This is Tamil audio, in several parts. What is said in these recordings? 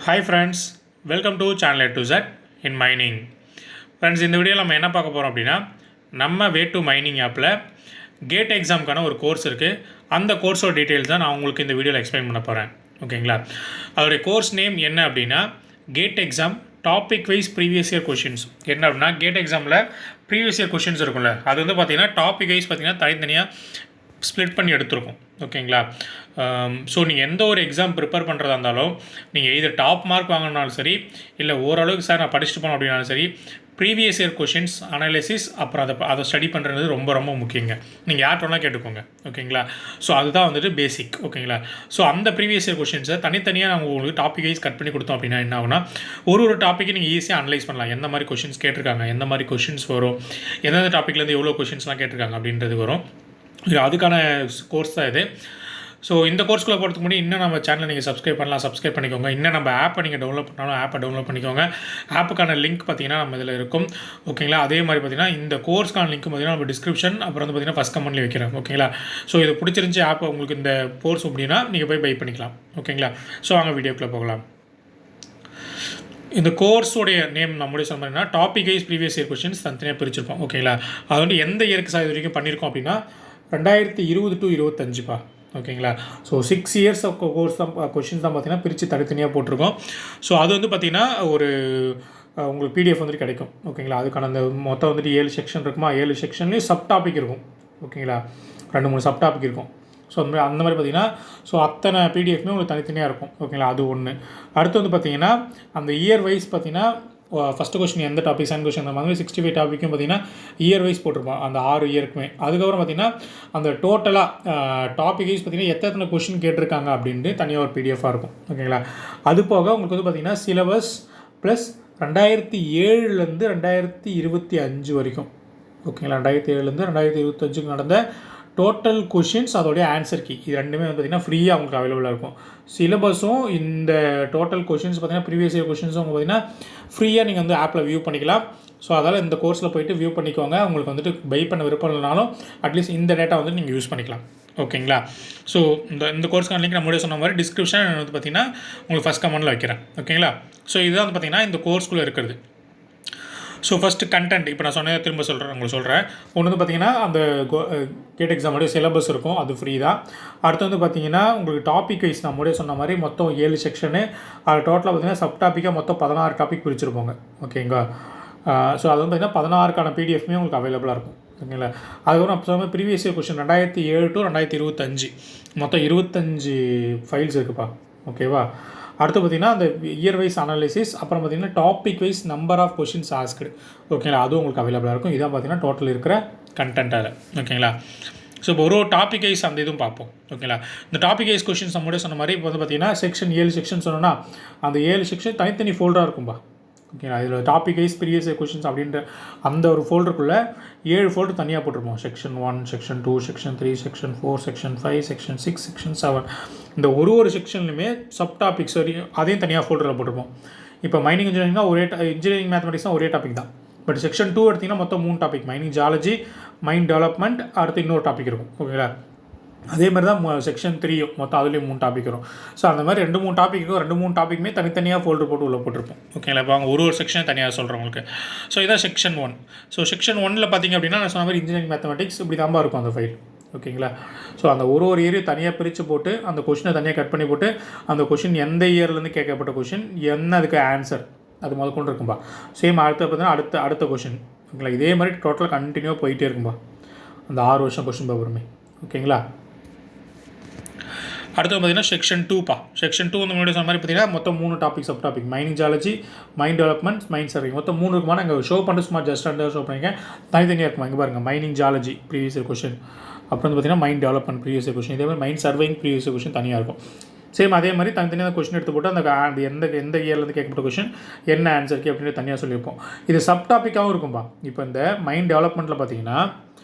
Hi friends, welcome to channel A to Z in mining. Friends, இந்த வீடியோவில் நம்ம என்ன பார்க்க போகிறோம் அப்படின்னா நம்ம வே டு மைனிங் ஆப்பில் கேட் எக்ஸாமுக்கான ஒரு கோர்ஸ் இருக்குது. அந்த கோர்ஸோட டீட்டெயில்ஸ் தான் நான் உங்களுக்கு இந்த வீடியோவில் எக்ஸ்பிளைன் பண்ண போகிறேன். ஓகேங்களா? அதோடைய கோர்ஸ் நேம் என்ன அப்படின்னா GATE exam topic wise previous year questions. என்ன அப்படின்னா கேட் எக்ஸாமில் ப்ரீவியஸ் இயர் கொஷின்ஸ் இருக்கும்ல, அது வந்து பார்த்திங்கன்னா டாபிக் வைஸ் பார்த்திங்கன்னா தனித்தனியாக ஸ்ப்ளிட் பண்ணி எடுத்துருக்கோம். ஓகேங்களா? ஸோ நீங்கள் எந்த ஒரு எக்ஸாம் ப்ரிப்பேர் பண்ணுறதா இருந்தாலும் நீங்கள் இது டாப் மார்க் வாங்கினாலும் சரி, இல்லை ஓரளவுக்கு சார் நான் படிச்சுட்டு போனோம் அப்படின்னாலும் சரி, ப்ரீவியஸ் இயர் கொஷின்ஸ் அனாலிசிஸ் அப்புறம் அதை ஸ்டடி பண்ணுறது ரொம்ப ரொம்ப முக்கியங்க. நீங்கள் யார்ட்டோனா கேட்டுக்கோங்க. ஓகேங்களா? ஸோ அதுதான் வந்துட்டு பேசிக். ஓகேங்களா? ஸோ அந்த ப்ரீவியஸ் இயர் கொஷின்ஸை தனித்தனியாக நாங்கள் உங்களுக்கு டாபிக் வைஸ் கட் பண்ணி கொடுத்தோம் அப்படின்னா என்ன ஆகுனா, ஒரு டாப்பிக்கை நீங்கள் ஈஸியாக அனலைஸ் பண்ணலாம். எந்த மாதிரி கொஷின்ஸ் கேட்டிருக்காங்க, எந்த மாதிரி கொஷின்ஸ் வரும், எந்தெந்த டாப்பிக்லேருந்து எவ்வளோ கொஷின்ஸ்லாம் கேட்டிருக்காங்க அப்படின்றது வரும். அதுக்கான கோர்ஸ் தான் இது. ஸோ இந்த கோர்ஸ்குள்ளே போகிறதுக்கு முன்னாடி இன்னும் நம்ம சேனலை நீங்கள் சப்ஸ்கிரைப் பண்ணிக்கோங்க. இன்னும் நம்ம ஆப்பை நீங்கள் டவுன்லோட் பண்ணாலும் ஆப்பை டவுன்லோட் பண்ணிக்கோங்க. ஆப்புக்கான லிங்க் பார்த்தீங்கன்னா நம்ம இதில் இருக்கும். ஓகேங்களா? அதே மாதிரி பார்த்தீங்கன்னா இந்த கோர்ஸ்க்கான லிங்க் பார்த்தீங்கன்னா நம்ம டிஸ்கிரிப்ஷன் அப்புறம் வந்து பார்த்தீங்கன்னா ஃபஸ்ட் கமெண்ட்லேயே வைக்கிறேன். ஓகேங்களா? ஸோ இது பிடிச்சிருந்துச்சி ஆப் உங்களுக்கு இந்த கோர்ஸ் அப்படின்னா நீங்கள் போய் பை பண்ணிக்கலாம். ஓகேங்களா? ஸோ வாங்க வீடியோக்குள்ளே போகலாம். இந்த கோர்ஸோடைய நேம் நம்மளுடைய சொன்ன மாதிரினா topic wise previous year questions தனித்தனியாக பிரிச்சிருப்போம். ஓகேங்களா? அது வந்து எந்த இயருக்கு சார் இது வரைக்கும் பண்ணியிருக்கோம் அப்படின்னா 2020 to 2025. ஓகேங்களா? ஸோ 6 இயர்ஸ் ஆஃப் கோர்ஸ் தான் கொஷின்ஸ் தான் பார்த்தீங்கன்னா பிரித்து தனித்தனியாக போட்டிருக்கோம். ஸோ அது வந்து பார்த்திங்கன்னா ஒரு உங்களுக்கு பிடிஎஃப் வந்துட்டு கிடைக்கும். ஓகேங்களா? அதுக்கான அந்த மொத்தம் வந்துட்டு 7 செக்ஷன் இருக்குமா, 7 செக்ஷன்லேயும் சப் டாபிக் இருக்கும். ஓகேங்களா? 2-3 சப் டாபிக் இருக்கும். ஸோ அந்த மாதிரி பார்த்திங்கன்னா ஸோ அத்தனை பிடிஎஃப்மே உங்களுக்கு தனித்தனியாக இருக்கும். ஓகேங்களா? அது ஒன்று. அடுத்து வந்து பார்த்திங்கன்னா அந்த இயர் வைஸ் பார்த்திங்கன்னா ஃபஸ்ட்டு கொஸ்டின் எந்த டாபிக், செகண்ட் கொஸ்டின் அந்த மாதிரி 65 டாப்பிக்கும் பார்த்திங்கன்னா இயர் வைஸ் போட்டிருப்போம் அந்த 6 இயருக்குமே. அதுக்கப்புறம் பார்த்திங்கன்னா அந்த டோட்டலாக டாபிக் வைஸ் பார்த்திங்கன்னா எத்தனை கொஸ்டின் கேட்டிருக்காங்க அப்படின்ட்டு தனியாக ஒரு பிடிஎஃபாக இருக்கும். ஓகேங்களா? அது போக உங்களுக்கு வந்து பார்த்திங்கன்னா சிலபஸ் ப்ளஸ் 2007 2025 வரைக்கும். ஓகேங்களா? 2007 2025 நடந்த டோட்டல் கொஷின்ஸ் அதோடைய ஆன்சர் கீ இது ரெண்டுமே வந்து பார்த்திங்கன்னா ஃப்ரீயாக உங்களுக்கு அவைலபிளாக இருக்கும். சிலபஸும் இந்த டோட்டல் கொஷின்ஸ் பார்த்திங்கன்னா ப்ரீவியஸ் இயர் கொஷின்ஸும் உங்களுக்கு பார்த்திங்கன்னா ஃப்ரீயாக நீங்கள் வந்து ஆப்பில் வியூ பண்ணிக்கலாம். ஸோ அதால் இந்த கோர்ஸில் போய்ட்டு வியூ பண்ணிக்கோங்க. உங்களுக்கு வந்துட்டு பை பண்ண விருப்பம் இல்லைனாலும் அட்லீஸ்ட் இந்த டேட்டா வந்து நீங்கள் யூஸ் பண்ணிக்கலாம். ஓகேங்களா? ஸோ இந்த கோர்ஸ்க்கான லிங்க் நம்ம சொன்ன மாதிரி டிஸ்கிரிப்ஷன் வந்து பார்த்திங்கன்னா உங்களுக்கு ஃபஸ்ட் கமெண்ட்டில் வைக்கிறேன். ஓகேங்களா? ஸோ இதுதான் வந்து பார்த்திங்கன்னா இந்த கோர்ஸ்குள்ளே இருக்கிறது. ஸோ ஃபஸ்ட்டு கண்டென்ட் இப்போ நான் சொன்னதை திரும்ப உங்களுக்கு சொல்கிறேன். ஒன்று வந்து பார்த்திங்கன்னா அந்த கேட் எக்ஸாமோடைய சிலபஸ் இருக்கும், அது ஃப்ரீ தான். அடுத்து வந்து பார்த்திங்கன்னா உங்களுக்கு டாபிக் வைஸ் நான் முன்னாடியே சொன்ன மாதிரி மொத்தம் 7 செக்ஷனு, அது டோட்டலாக பார்த்திங்கன்னா சப் டாப்பிக்காக மொத்தம் 16 டாபிக் பிரிச்சிருப்போங்க. ஓகேங்களா? ஸோ அது வந்து பார்த்திங்கன்னா 16க்கான பிடிஎஃப்மே உங்களுக்கு அவைலபிளாக இருக்கும். ஓகேங்களா? அதுக்கப்புறம் அப்போ சொன்ன ப்ரீவியஸ் இயர் கொஸ்டின் 2007 to 2025 மொத்தம் 25 ஃபைல்ஸ் இருக்குப்பா. ஓகேவா? அடுத்து பார்த்திங்கன்னா அந்த இயர் வைஸ் அனாலிசிஸ், அப்புறம் பார்த்திங்கன்னா topic wise number of questions asked. ஓகேங்களா? அதுவும் உங்களுக்கு அவைலபிளாக இருக்கும். இதான் பார்த்திங்கன்னா டோட்டல் இருக்கிற கண்டென்ட்டாக. ஓகேங்களா? ஸோ இப்போ ஒரு டாபிக் வைஸ் அந்த இதுவும் பார்ப்போம். ஓகேங்களா? இந்த டாபிக் வைஸ் கொஷின்ஸ் நம்மளே சொன்ன மாதிரி இப்போ வந்து பார்த்திங்கன்னா செக்ஷன் 7 செக்ஷன் சொன்னோன்னா அந்த 7 செக்ஷன் தனித்தனி ஃபோல்டராக இருக்கும்பா. ஓகேங்களா? இதில் topic wise previous year questions அப்படின்ற அந்த ஒரு ஃபோல்டருக்குள்ளே 7 ஃபோல்டர் தனியாக போட்டிருப்போம். Section 1, section 2, section 3, section 4, section 5, section 6, section 7. இந்த ஒரு செக்ஷன்லையுமே சப் டாபிக்ஸ் வரையும் அதையும் தனியாக ஃபோல்டரில் போட்டிருப்போம். இப்போ மைனிங் இன்ஜினியரிங்னா இன்ஜினியரிங் மேத்தமெட்டிக்ஸ்னால் ஒரே டாபிக் தான். பட் செக்ஷன் 2 எடுத்திங்கன்னா மொத்தம் 3 topic, mining geology, mind development, அடுத்து இன்னொரு டாபிக் இருக்கும். ஓகேங்களா? அதே மாதிரி தான் செக்ஷன் 3யும் மொத்தம் அதுலேயும் 3 டாபிக் வரும். ஸோ அந்த மாதிரி 2-3 டாபிக் இருக்கும். 2-3 டாப்பிக்குமே தனித்தனியாக ஃபோல்டர் போட்டு உள்ளே போட்டிருப்போம். ஓகேங்களா? இப்போ அவங்க ஒரு செக்ஷன் தனியாக சொல்கிறேன் உங்களுக்கு. ஸோ இதான் செக்ஷன் 1. ஸோ செக்ஷன் 1ல் பார்த்திங்க அப்படின்னா நான் சொன்ன மாதிரி இன்ஜினியரிங் மேத்தமெட்டிக்ஸ் இப்படி தான் இருக்கும் அந்த ஃபைல். ஓகேங்களா? ஸோ அந்த ஒரு ஏரியும் தனியாக பிரித்து போட்டு அந்த கொஷினை தனியாக கட் பண்ணி போட்டு அந்த கொஷின் எந்த இயர்லேருந்து கேட்கப்பட்ட கொஷின் என்ன அதுக்கு ஆன்சர் அது கொண்டு இருக்கும்பா. சேம் அடுத்து பார்த்தீங்கன்னா அடுத்த கொஷின். ஓகேங்களா? இதே மாதிரி டோட்டலாக கண்டினியூவாக போயிட்டே இருக்கும்பா அந்த 6 வருஷம் கொஷின் பேப்பருமே. ஓகேங்களா? அடுத்து பார்த்திங்கன்னா செக்ஷன் 2பா. செக்ஷன் 2 வந்து முன்னாடி சொன்ன மாதிரி பார்த்திங்கன்னா மொத்தம் 3 topic sub topic, mining geology, mind development, mind serving. மொத்தம் 3 இருக்குமா. நாங்கள் ஷோ பண்ணுற சும்மா ஜஸ்ட் அந்த ஷோ பண்ணியிருக்கேன். தனித்தனியாக இருக்குமா. இங்கே பாருங்கள், mining geology previous year question, அப்புறம் வந்து பார்த்திங்கன்னா mind development previous year question, இதே மாதிரி mind serving previous year question தனியாக இருக்கும். சேம் அதே மாதிரி தனித்தனியாக கொஷின் எடுத்து போட்டு அந்த எந்த இயர்லேருந்து கேட்கப்பட்ட கொஷின் என்ன ஆன்சருக்கு அப்படின்னு தனியாக சொல்லியிருப்போம். இது சப் டாப்பிக்காகவும் இருக்கும்பா. இப்போ இந்த மைண்ட் டெவலப்மெண்ட்டில் பார்த்தீங்கன்னா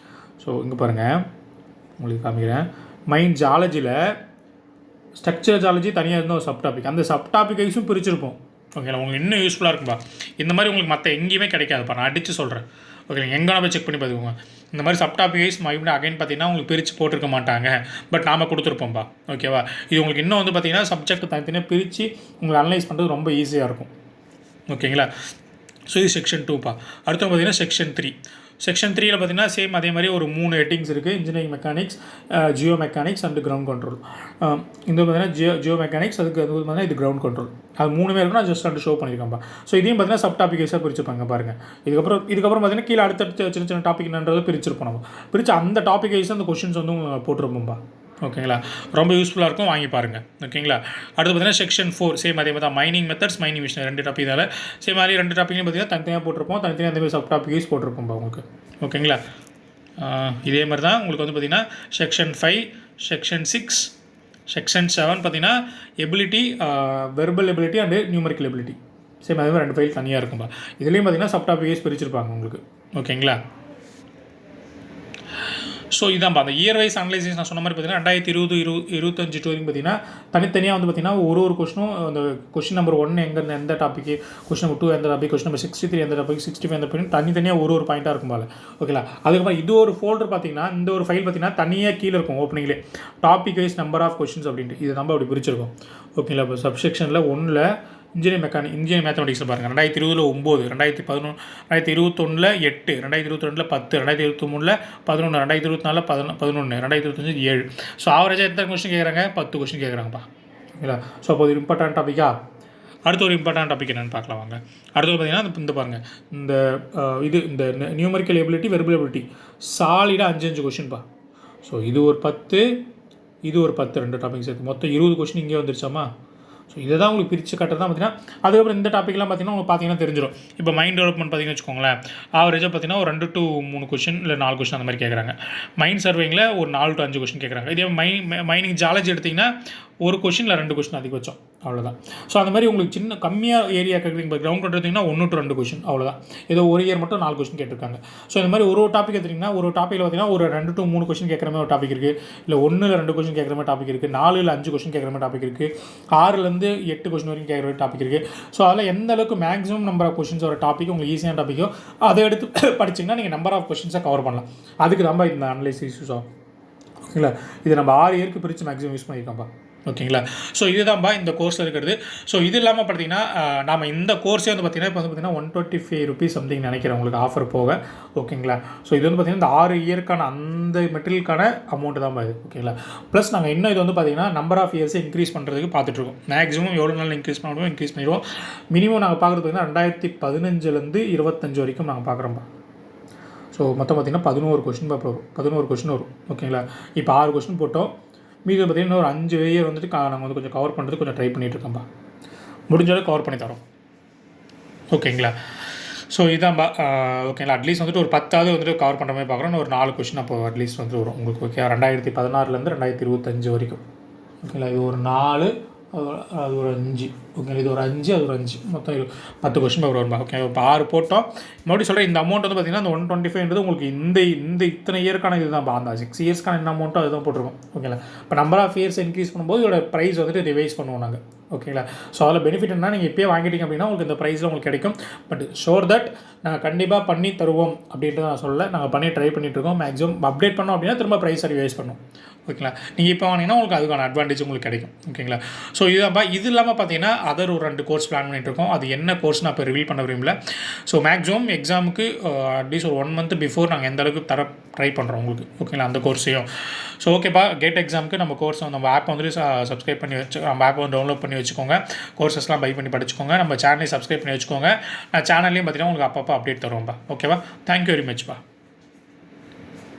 ஸோ இங்கே பாருங்கள் உங்களுக்கு காமிக்கிறேன். மைண்ட் ஜியாலஜியில் ஸ்ட்ரக்சர் ஜியாலஜி தனியாக இருந்த ஒரு சப் டாபிக், அந்த சப் டாபிக் வைஸும் பிரிச்சிருப்போம். ஓகேங்களா? உங்களுக்கு இன்னும் யூஸ்ஃபுல்லாக இருக்கும்பா. இந்த மாதிரி உங்களுக்கு மற்ற எங்கேயுமே கிடைக்காதுப்பா. நான் அடித்து சொல்கிறேன். ஓகே, எங்கே போய் செக் பண்ணி பார்த்துக்கோங்க. இந்த மாதிரி சப்டாபிக் வைஸ் மறுபடியும் அகைன் பார்த்தீங்கன்னா உங்களுக்கு பிரித்து போட்டிருக்க மாட்டாங்க, பட் நாம் கொடுத்துருப்போம்பா. ஓகேவா, இது உங்களுக்கு இன்னும் வந்து பார்த்தீங்கன்னா சப்ஜெக்ட் தனித்தனியாக பிரித்து உங்களுக்கு அனலைஸ் பண்ணுறது ரொம்ப ஈஸியாக இருக்கும். ஓகேங்களா, ஸோ இது செக்ஷன் 2பா. அடுத்து பார்த்தீங்கன்னா செக்ஷன் 3. செக்ஷன் 3ல் பார்த்தீங்கன்னா சேம் அதே மாதிரி ஒரு 3 ஹெட்டிங்ஸ் இருக்குது. Engineering mechanics, Jio mechanics and ground control. இந்த பார்த்தீங்கன்னா ஜியோ மெக்கானிக்ஸ், அதுக்கு அது பார்த்தீங்கன்னா இது கிரவுண்ட் கண்ட்ரோல். அது 3 இருக்கும். நான் ஜஸ்ட் ஷோ பண்ணியிருக்கேன்ப்பா. ஸோ இதையும் பார்த்தீங்கன்னா சப் டாபிக் வைஸாக பிரிச்சுப்பாங்க பாருங்கள். இதுக்கப்புறம் பார்த்தீங்கன்னா கீழே அடுத்தடுத்து சின்ன சின்ன டாபிக் என்னன்றது பிரிச்சிருப்போம். நம்ம பிரித்து அந்த டாபிக் வைஸ் அந்த கொஷின்ஸ் வந்து உங்களுக்கு போட்டிருப்போம்ப்பா. ஓகேங்களா, ரொம்ப யூஸ்ஃபுல்லாக இருக்கும், வாங்கி பாருங்கள். ஓகேங்களா, அடுத்து பார்த்தீங்கன்னா செக்ஷன் 4 சேம் அதே மாதிரி தான். Mining methods, mining machine 2 topic தானே சேம் மாதிரி 2 டாப்பிக்லையும் பார்த்தீங்கன்னா தனித்தனியாக போட்டிருப்போம். தனித்தனியாக அந்த மாதிரி சப் டாபிக் வைஸ் போட்டிருப்போம்ப்பா உங்களுக்கு. ஓகேங்களா, இதே மாதிரி தான் உங்களுக்கு வந்து பார்த்திங்கன்னா செக்ஷன் 5, செக்ஷன் 6, செக்ஷன் 7 பார்த்திங்கன்னா ability, verbal ability and numerical ability. Same அதே மாதிரி 2 ஃபைல் தனியாக இருக்கும்பா. இதுலேயும் பார்த்திங்கன்னா சப் டாபிக் வைஸ் பிரிச்சிருப்பாங்க உங்களுக்கு. ஓகேங்களா, ஸோ இதான்ப்பா அந்த இயர் வைஸ் அனலைசிஸ். நான் சொன்ன மாதிரி பார்த்தீங்கன்னா 2020-25 வரைக்கும் பார்த்தீங்கன்னா தனித்தனியாக வந்து பார்த்தீங்கன்னா ஒரு கொஸ்டினும் அந்த கொஸ்டின் நம்பர் 1 எங்கேருந்து எந்த டாப்பிக்கு, கொஸ்டின் நம்பர் 2 எந்த டாபிக், கொஸ்டின் நம்பர் 63 எந்த டாபிக், 65 எந்த டாபிக், தனித்தனியாக ஒரு பாயிண்ட்டாக இருக்கும் போல. ஓகேங்களா, அதுக்கப்புறம் இது ஒரு ஃபோல்டர் பார்த்தீங்கன்னா இந்த ஒரு ஃபைல் பார்த்தீங்கன்னா தனியாக கீழே இருக்கும் ஓப்பனிங்லேயே topic wise number of questions அப்படின்ட்டு. இது நம்ம அப்படி பிரிச்சிருக்கோம். ஓகேங்களா, இப்போ சப்செக்ஷனில் 1ல் இன்ஜினியரிங் மேத்தமெட்டிக்ஸில் பாருங்கள் 2020 9, 2011 2021 8, 2022 10, 2023 11, 2024 11, 2025 7. ஸோ ஆவரேஜாக எத்தனை கொஸ்டின் கேட்குறாங்க? 10 கொஸ்டின் கேட்குறாங்கப்பா. ஓகேங்களா, ஸோ அப்போ இது இம்பார்ட்டன்ட் டாப்பிக்கா. அடுத்த ஒரு இம்பார்ட்டன்ட் டாபிக் என்னென்னு பார்க்கலாம் வாங்க. அடுத்தது பார்த்தீங்கன்னா இந்த பாருங்கள் இந்த நியூமரிக்கல் எபிலிட்டி, வெர்பல் எபிலிட்டி சாலிடாக 5 கொஸ்டின்ப்பா. ஸோ இது ஒரு 10, இது ஒரு 10, 2 டாபிக் சேர்த்து மொத்தம் 20 கொஸ்டின் இங்கே வந்துருச்சாமா. ஸோ இதை தான் உங்களுக்கு பிரித்து கட்டுறது தான் பார்த்தீங்கன்னா. அதுக்கப்புறம் இந்த டாப்பிக்லாம் பார்த்தீங்கன்னா உங்களுக்கு பார்த்தீங்கன்னா தெரிஞ்சிடும். இப்போ மைண்ட் டெவலப்மெண்ட் பார்த்தீங்கன்னு வச்சுக்கோங்களேன், ஆவரேஜாக பார்த்தீங்கன்னா ஒரு 2 to 3 கொஸ்டின் இல்லை 4 கொஸ்டின் அந்த மாதிரி கேட்குறாங்க. மைண்ட் சர்வேங்கில் ஒரு 4 to 5 கொஸ்டின் கேட்குறாங்க. இதே மைனிங் ஜாலஜி எடுத்திங்கன்னா ஒரு கொஸ்டின் இல்லை 2 கொஸ்டின் அதிகபட்சம், அவ்வளோதான். ஸோ அந்த மாதிரி உங்களுக்கு சின்ன கம்மியாக ஏரியா கேட்குறீங்க. இப்போ கிரவுண்ட் எடுத்திங்கன்னா 1 to 2 கொஸ்டின், அவ்வளோதான். ஏதோ ஒரு இயர் மட்டும் 4 கொஸ்டின் கேட்டிருக்காங்க. ஸோ இந்த மாதிரி ஒரு டாபிக் எடுத்திங்கன்னா ஒரு டாப்பிக்கில் பார்த்தீங்கன்னா ஒரு 2 to 3 கொஸ்டின் கேட்குற மாதிரி ஒரு டாபிக் இருக்குது, இல்லை 1 இல்லை 2 கொஸ்டின் கேட்குற மாதிரி டாபிக் இருக்குது, 4 இல்லை 5 கொஸ்டின் கேட்குற மாதிரி டாபிக் இருக்குது, 6லேருந்து 8 கொஸ்டின் வரைக்கும் கேட்குற மாதிரி டாபிக் இருக்குது. ஸோ அதில் எந்த அளவுக்கு மேக்ஸிமம் நம்பர் ஆஃப் கொஸ்டின்ஸ் ஒரு டாப்பிக் உங்களுக்கு ஈஸியான டாப்பிக்கோ அதை எடுத்து படிச்சிங்கன்னா நீங்கள் நம்பர் ஆஃப் கொஸ்டின்ஸை கவர் பண்ணலாம். அதுக்கு நம்ம இந்த அனலைசிஸ் யூஸ் ஆகும். ஓகேங்களா, இது நம்ம 6 இயருக்கு பிரித்து மேக்ஸிமம் யூஸ் பண்ணியிருக்கோம்ப்பா. ஓகேங்களா, ஸோ இதுதான்ப்பா இந்த கோர்ஸில் இருக்கிறது. ஸோ இது இல்லாமல் பார்த்தீங்கன்னா நம்ம இந்த கோர்ஸே வந்து பார்த்திங்கன்னா இப்போ வந்து பார்த்திங்கன்னா 125 rupees சம்திங் நினைக்கிறேன் உங்களுக்கு ஆஃபர் போக. ஓகேங்களா, ஸோ இது வந்து பார்த்திங்கன்னா இந்த 6 இயருக்கான அந்த மெட்டீரியலுக்கான அமௌண்ட்டு தான் இது. ஓகேங்களா, ப்ளஸ் நாங்கள் இன்னும் இது வந்து பார்த்திங்கன்னா நம்பர் ஆஃப் இயர்ஸை இன்க்ரீஸ் பண்ணுறதுக்கு பார்த்துட்ருக்கோம். மேக்ஸிமம் எவ்வளோ நாள் இன்க்ரீஸ் பண்ணணுமோ இன்க்ரீஸ் பண்ணிடுவோம். மினிமம் நாங்கள் பார்க்குறது பார்த்திங்கன்னா 2015லேருந்து 25 வரைக்கும் நாங்கள் பார்க்குறோம்ப்பா. ஸோ மொத்தம் பார்த்திங்கன்னா 11 கொஸ்டின் வரும். 11 கொஸ்டின் வரும். ஓகேங்களா, இப்போ 6 கொஸ்டின் போட்டோம். மீது பார்த்திங்கன்னா ஒரு 5 இயர் வந்துட்டு நாங்கள் வந்து கொஞ்சம் கவர் பண்ணுறது கொஞ்சம் ட்ரை பண்ணிகிட்ருக்கோம்ப்பா. முடிஞ்சாலும் கவர் பண்ணி தரோம். ஓகேங்களா, ஸோ இதான்ப்பா. ஓகேங்களா, அட்லீஸ்ட் வந்துட்டு ஒரு 10ஆவது வந்துட்டு கவர் பண்ணுற மாதிரி பார்க்குறோம். ஒரு 4 கொஸ்டின் அப்போ அட்லீஸ்ட் வந்துட்டு வரும் உங்களுக்கு. ஓகே, 2016லேருந்து 2025 வரைக்கும். ஓகேங்களா, இது ஒரு 4, அது ஒரு 5. ஓகே, இது ஒரு 5, அது ஒரு 5, மொத்தம் 10 கொஸ்டின் வரும். ஓகே, இப்போ 6 போட்டோம். மறுபடியும் சொல்கிறேன், இந்த அமௌண்ட் வந்து பார்த்திங்கன்னா அந்த 125 உங்களுக்கு இந்த இத்தனை இயர்க்கான இது தான். அந்த 6 இயர்ஸ்க்கான என்ன அமௌண்ட்டோ அதுதான் போட்டிருக்கோம். ஓகேங்களா, இப்போ நம்பர் ஆஃப் இயர்ஸ் இன்க்ரீஸ் பண்ணும்போது இதோட ப்ரைஸ் வந்துட்டு ரிவைஸ் பண்ணுவோம் நாங்கள். ஓகேங்களா, ஸோ அதில் பெனிஃபிட் என்ன, நீங்கள் இப்போயே வாங்கிட்டீங்க அப்படின்னா உங்களுக்கு இந்த ப்ரைஸில் உங்களுக்கு கிடைக்கும். பட் ஷோர் தட் நாங்கள் கண்டிப்பாக பண்ணி தருவோம் அப்படின்ட்டு நான் சொல்லலை. நாங்கள் பண்ணி ட்ரை பண்ணிகிட்ருக்கோம். மேக்ஸிமம் அப்டேட் பண்ணோம் அப்படின்னா திரும்ப ப்ரைஸை ரிவைஸ் பண்ணுவோம். ஓகேங்களா, நீங்கள் இப்போ வாங்கினீங்கன்னா உங்களுக்கு அதுக்கான அட்வான்டேஜ் உங்களுக்கு கிடைக்கும். ஓகேங்களா, ஸோ இதுதான்ப்பா. இது இல்லாமல் பார்த்தீங்கன்னா அதர் ஒரு 2 கோர்ஸ் பிளான் பண்ணிகிட்ருக்கோம். அது என்ன கோர்ஸ் நான் இப்போ ரிவீல் பண்ண விரும்பல. ஸோ மேக்ஸிமம் எக்ஸாமுக்கு அட்லீஸ்ட் ஒரு 1 month பிஃபோர் நாங்கள் எந்த அளவுக்கு ட்ரை பண்ணுறோம் உங்களுக்கு. ஓகேங்களா, அந்த கோர்ஸையும். ஸோ ஓகேப்பா, கேட் எக்ஸாமுக்கு நம்ம கோர்ஸ் நம்ம ஆப்பை வந்துட்டு சப்ஸ்கிரைப் பண்ணி நம்ம ஆப்பை வந்து டவுன்லோட் பண்ணி வச்சுக்கோங்க. கோர்சஸ்லாம் பை பண்ணி படிச்சுக்கோங்க. நம்ம சேனலை சப்ஸ்கிரைப் பண்ணி வச்சுக்கோங்க. நான் சேனல்லையும் பார்த்தீங்கன்னா உங்களுக்கு அப்பப்போ அப்டேட் தருவோம்ப்பா. ஓகேவா, தேங்க்யூ வெரி மச்ப்பா.